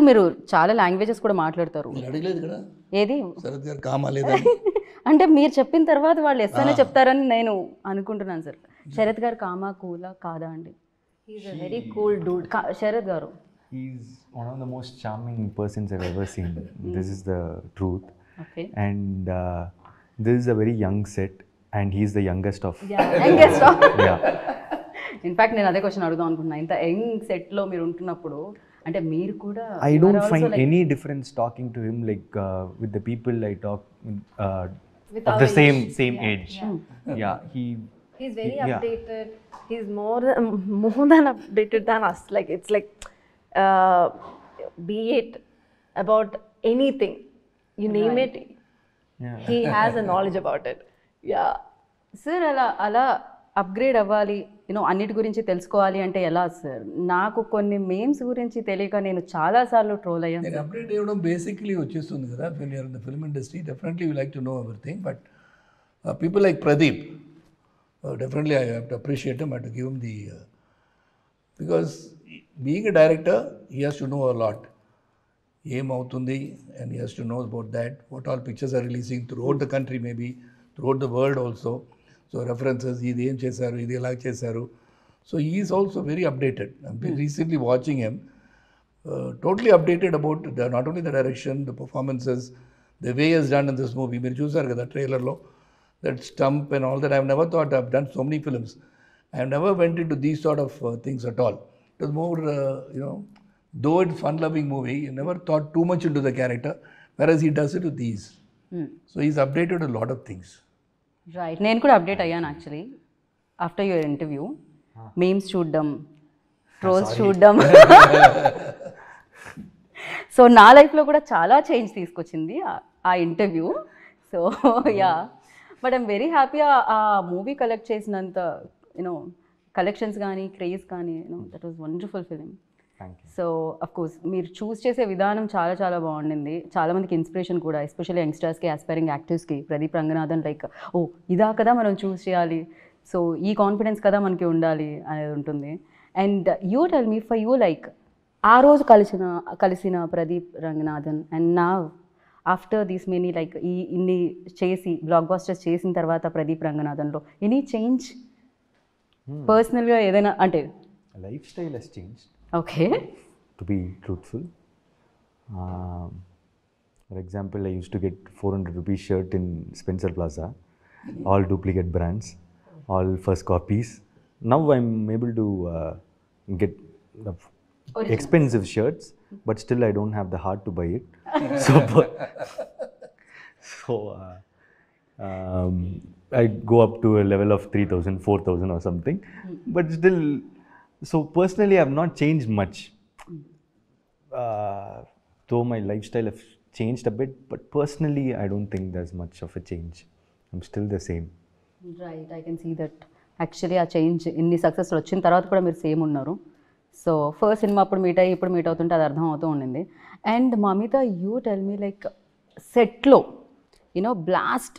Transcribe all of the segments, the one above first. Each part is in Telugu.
మీరు చాలా లాంగ్వేజెస్ కూడా మాట్లాడతారు. మీరు అడగలేదు కదా ఏది శరత్ గారు కామా లేదా అంటే మీరు చెప్పిన తర్వాత వాళ్ళు ఎస్ అనే చెప్తారని నేను అనుకుంటున్నాను సార్. శరత్ గారు కామా కూలా కాదా అండి? He's a very cool dude. Sarath గారు He's one of the most charming persons I've ever seen. This is the truth. Okay. And this is a very young set, and he's the youngest of. Yeah. In fact నేను అదే క్వశ్చన్ అడుగుదాం అనుకున్నా. ఇంత యంగ్ సెట్లో మీరు ఉంటున్నప్పుడు అంటే మీరు కూడా I don't find any difference talking to him like with the people I talk With of our the same age. Yeah, He's very yeah. updated. He's more than updated than us. Like it's like, be it about anything, you name it, Yeah. he has a knowledge about it. Yeah. Sir అలా అప్గ్రేడ్ అవ్వాలి, అన్నిటి గురించి తెలుసుకోవాలి అంటే ఎలా సార్? నాకు కొన్ని మేమ్స్ గురించి తెలియక నేను చాలాసార్లు ట్రోల్ అయ్యాను. నేను అప్డేట్ అవ్వడం బేసిక్లీ వచ్చేస్తుంది కదా. When you're in the film industry definitely you like to know everything. But people like Pradeep, definitely I have to appreciate him. I have to give him the because being a director, he has to know a lot. Aim అవుతుంది, and he has to know about that. What all pictures are releasing throughout the country, maybe throughout the world also. So references, ఇది ఏం చేశారు, ఇది ఎలా చేశారు. So he is also very updated. I've been recently watching him. Totally updated about not only the direction, the performances, the way he has done in this movie. మీరు చూసారు కదా ట్రైలర్లో. That stump and all that. I've never thought I've done so many films. I've never went into these sort of things at all. It was more, though it's fun-loving movie, you never thought too much into the character, whereas he does it with these. So he's updated a lot of things. Right. నేను కూడా అప్డేట్ అయ్యాను actually after your interview. Memes చూడడం, ట్రోల్స్ చూడడం. సో నా లైఫ్లో కూడా చాలా చేంజ్ తీసుకొచ్చింది ఆ interview. So yeah, but I'm very happy ఆ మూవీ కలెక్ట్ చేసినంత కలెక్షన్స్ కానీ క్రేజ్ కానీ that was wonderful film. Thank you. So of course మీరు చూస్ చేసే విధానం చాలా చాలా బాగుండింది. చాలామందికి ఇన్స్పిరేషన్ కూడా, ఎస్పెషల్లీ యంగ్స్టర్స్కి, ఆస్పైరింగ్ యాక్టర్స్కి. ప్రదీప్ రంగనాథన్ లైక్ ఓ ఇదా కదా మనం చూస్ చేయాలి, సో ఈ కాన్ఫిడెన్స్ కదా మనకి ఉండాలి అనేది ఉంటుంది. And you tell me for you like ఆ రోజు కలిసిన ప్రదీప్ రంగనాథన్ అండ్ నా ఆఫ్టర్ దీస్ మెనీ లైక్ ఇన్ని చేసి బ్లాక్ బాస్టర్స్ చేసిన తర్వాత ప్రదీప్ రంగనాథన్లో ఎనీ చేంజ్ పర్సనల్గా ఏదైనా అంటే? Lifestyle has changed. Okay. To be truthful, for example, I used to get 400 rupees shirt in Spencer Plaza, all duplicate brands, all first copies. Now I'm able to get the expensive shirts, but still I don't have the heart to buy it. So I go up to a level of 3,000, 4,000 or something, but still. So personally, I've not changed much. Though my lifestyle has changed a bit, but personally, I don't think there's much of a change. I'm still the same. Right, I can see that. Actually ఆ చేంజ్ ఇన్ని సక్సెస్లు వచ్చిన తర్వాత కూడా మీరు సేమ్ ఉన్నారు. సో ఫస్ట్ సినిమా అప్పుడు మీట్ అయ్యి ఇప్పుడు మీట్ అవుతుంటే అది అర్థం అవుతూ ఉండింది. And Mamitha, you tell me like సెట్లో బ్లాస్ట్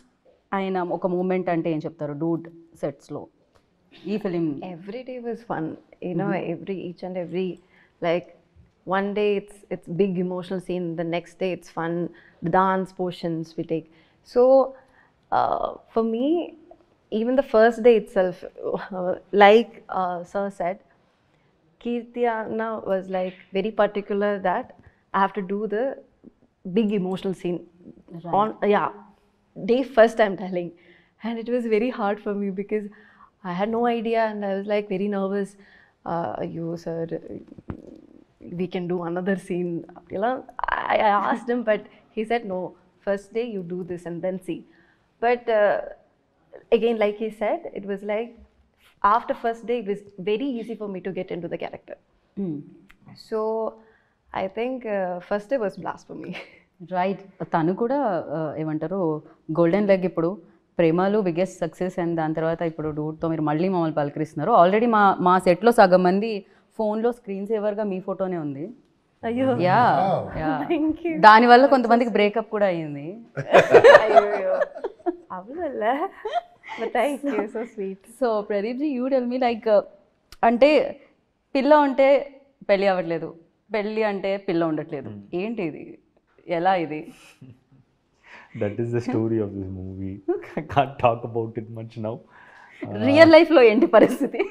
అయిన ఒక మూమెంట్ అంటే ఏం చెప్తారు? డూడ్ సెట్స్లో ఈ film. Every day was fun. Each and every, like one day it's big emotional scene, the next day it's fun, the dance portions we take. So for me, even the first day itself, like sir said, Kirti Anna was like very particular that I have to do the big emotional scene on day first, I'm telling. And it was very hard for me because I had no idea and I was like very nervous. You sir, we can do another scene. I asked him, but he said no, first day you do this and then see. But again, like he said, it was like after first day it was very easy for me to get into the character. So I think first day was blast for me. Right. తను కూడా ఏమంటారు గోల్డెన్ లెగ్ ఇప్పుడు ప్రేమలు బిగ్గెస్ట్ సక్సెస్, అండ్ దాని తర్వాత ఇప్పుడు డూడ్తో మీరు మళ్ళీ మమ్మల్ని పలకరిస్తున్నారు. ఆల్రెడీ మా సెట్లో సగం మంది ఫోన్లో స్క్రీన్ సేవర్గా మీ ఫోటోనే ఉంది. అయ్యో, యా, దానివల్ల కొంతమందికి బ్రేకప్ కూడా అయ్యింది. అయ్యో అవునల్ల, but thank you, so sweet. So Pradeep ji, you tell me like అంటే పిల్ల ఉంటే పెళ్ళి అవ్వట్లేదు, పెళ్ళి అంటే పిల్ల ఉండట్లేదు, ఏంటి ఇది, ఎలా ఇది? That is the story of this movie. I can't talk about it much now. Real లైఫ్లో ఏంటి పరిస్థితి?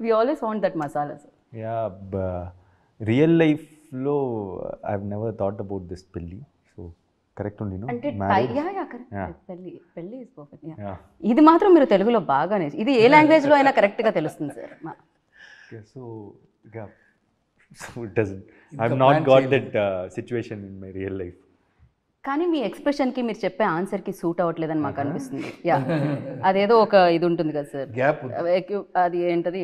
We always want that masala sir. Yeah, real life lo I've never thought about this pelli. So correct only, no? అంటే Marriage. కరెక్ట్, పెళ్ళి ఇస్ పర్ఫెక్ట్. Yeah. ఇది మాత్రం మీరు తెలుగులో బాగానే, ఇది ఏ లాంగ్వేజ్లో అయినా కరెక్ట్గా తెలుస్తుంది sir. Okay, so yeah. So it doesn't. I've not got that situation in my real life. కానీ మీ ఎక్స్ప్రెషన్కి మీరు చెప్పే ఆన్సర్కి సూట్ అవ్వట్లేదని మాకు అనిపిస్తుంది. యా, అదేదో ఒక ఇది ఉంటుంది కదా సార్, గ్యాప్ అది ఏంటది,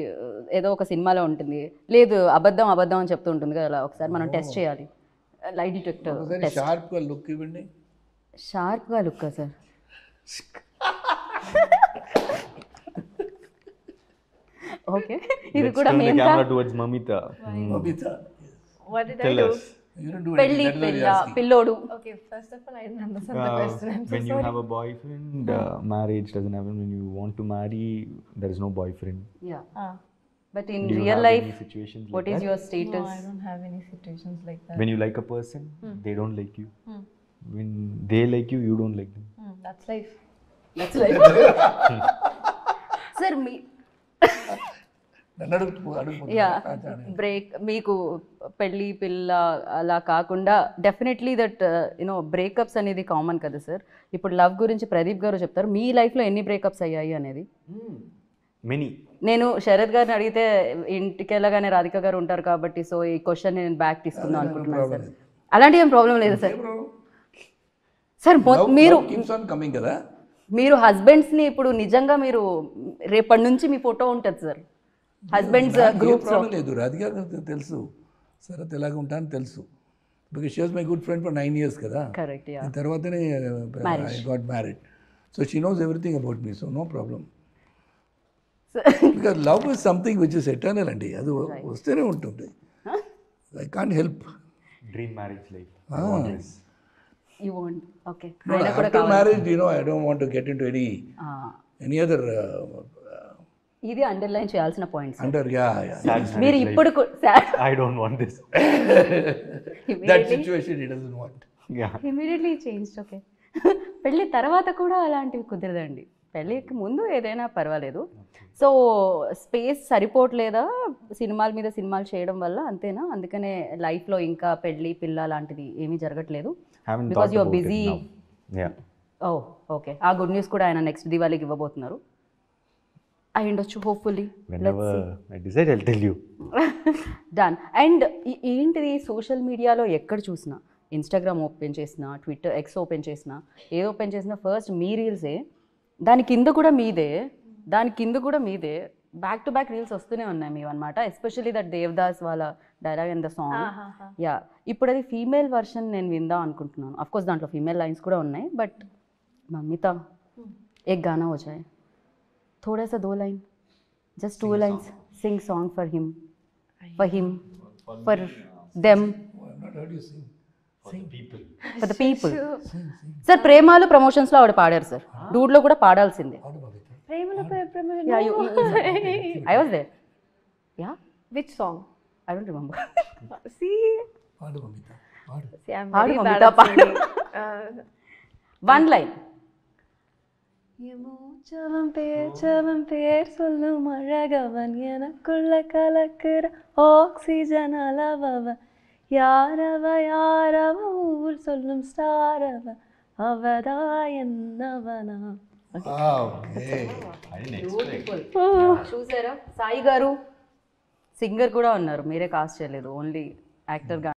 ఏదో ఒక సినిమాలో ఉంటుంది, లేదు అబద్ధం అబద్ధం అని చెప్తూ ఉంటుంది కదా, అలా ఒకసారి మనం టెస్ట్ చేయాలి. Light detector test. షార్ప్గా లుక్ ఇవ్వండి. షార్ప్గా లుక్ సార్. ఓకే, ఇది Let's కూడా turn the మేము camera towards Mamita. Babita, What did I Tell do? us. you don't do పెళ్ళి anything. That's what పిల్ల you're asking. పిల్లోడు. Okay, first of all, I didn't understand the question. I'm so When you sorry. have a boyfriend, marriage doesn't happen. When you want to marry, there is no boyfriend. Yeah, Ah, but in Do you real have life any situations what like is that? Your no, status? I don't have any situations like that. When you like a person, they don't like you. When they like you, you don't like them. That's life. That's like sir. మీ నన్ను అడుగుతున్నా. యా, బ్రేక్ మీకు పెళ్ళి పిల్ల అలా కాకుండా డెఫినెట్లీ దట్ యూనో బ్రేకప్స్ అనేది కామన్ కదా సార్. ఇప్పుడు లవ్ గురించి ప్రదీప్ గారు చెప్తారు, మీ లైఫ్లో ఎన్ని బ్రేకప్స్ అయ్యాయి అనేది. Many. నేను శరత్ గారిని అడిగితే ఇంటికి వెళ్ళగానే రాధిక గారు ఉంటారు కాబట్టి, సో ఈ క్వశ్చన్ నేను బ్యాక్ తీసుకుందాం అనుకుంటున్నాను సార్. అలాంటి ఏం ప్రాబ్లం లేదు సార్. సార్ మీరు కీప్స్ ఆన్ కమింగ్ కదా. మీరు హస్బెండ్స్ని ఇప్పుడు నిజంగా మీరు రేపటి నుంచి మీ ఫోటో ఉంటుంది సార్ హస్బెండ్స్ గ్రూప్స్లో. ప్రాబ్లం లేదు, రాధిక గారికి తెలుసు శరత్ ఎలాగ ఉంటానని తెలుసు. Because she was my good friend for 9 years కదా. కరెక్ట్. యా, తర్వాతనే I got married. So she knows everything about me, so no problem. Because love is something which is eternal అండి, అది వస్తూనే ఉంటుంది. I can't help. Dream marriage life. You want. Okay, after marriage I don't want to get into any other ఇది అండర్లైన్ చేయాల్సిన పాయింట్స్. అండర్ మీరు ఇప్పుడు I don't want this. That situation it doesn't want. Yeah. Immediately change. Okay, పెళ్ళి తర్వాత కూడా అలాంటివి కుదరదండి. పెళ్ళికి ముందు ఏదైనా పర్వాలేదు. సో స్పేస్ సరిపోవట్లేదా సినిమాల మీద సినిమాలు చేయడం వల్ల, అంతేనా? అందుకనే లైఫ్లో ఇంకా పెళ్ళి పిల్ల లాంటిది ఏమీ జరగట్లేదు. Haven't because thought your about busy. it now. Yeah. Oh okay, ఆ గుడ్ న్యూస్ కూడా ఆయన నెక్స్ట్ దివాళీకి ఇవ్వబోతున్నారు. అయి ఉండొచ్చు hopefully. Whenever I decide, I'll tell you. Done. And ఏంటిది, సోషల్ మీడియాలో ఎక్కడ చూసినా, ఇన్స్టాగ్రామ్ ఓపెన్ చేసినా, ట్విట్టర్ ఎక్స్ ఓపెన్ చేసినా, ఏది ఓపెన్ చేసినా ఫస్ట్ మీ రీల్సే, దాని కింద కూడా మీదే, దాని కింద కూడా మీదే, బ్యాక్ టు బ్యాక్ రీల్స్ వస్తూనే ఉన్నాయి మీవి అనమాట. ఎస్పెషల్లీ దట్ దేవదాస్ వాళ్ళ dialogue and the song. Yeah, ఇప్పుడు అది ఫీమేల్ వర్షన్ నేను విందాం అనుకుంటున్నాను. అఫ్కోర్స్ దాంట్లో ఫీమేల్ లైన్స్ కూడా ఉన్నాయి, బట్ మమ్మీతా एक गाना हो जाए, थोड़ा सा 2 line, just 2 lines, sing song for him, for them, for the people. Sir Premalu ప్రమోషన్స్లో ఆవిడ పాడారు సార్, డూడ్లో కూడా పాడాల్సిందే. Yeah, I was there. Yeah, Which song? I don't remember. See, I'm Paadu, very Mamita, bad at singing. One line. செவம் பேர் சொல்லும் அழகவன் எனக்குள்ள கலக்கிற ஆக்சிஜன் அளவவ யாரவ ஊர் சொல்லும் ஸ்டாரவ அவதா என்னவனா. చూసారా, సాయి గారు సింగర్ కూడా ఉన్నారు, మీరే కాస్ట్ చేయలేదు, ఓన్లీ యాక్టర్ గా.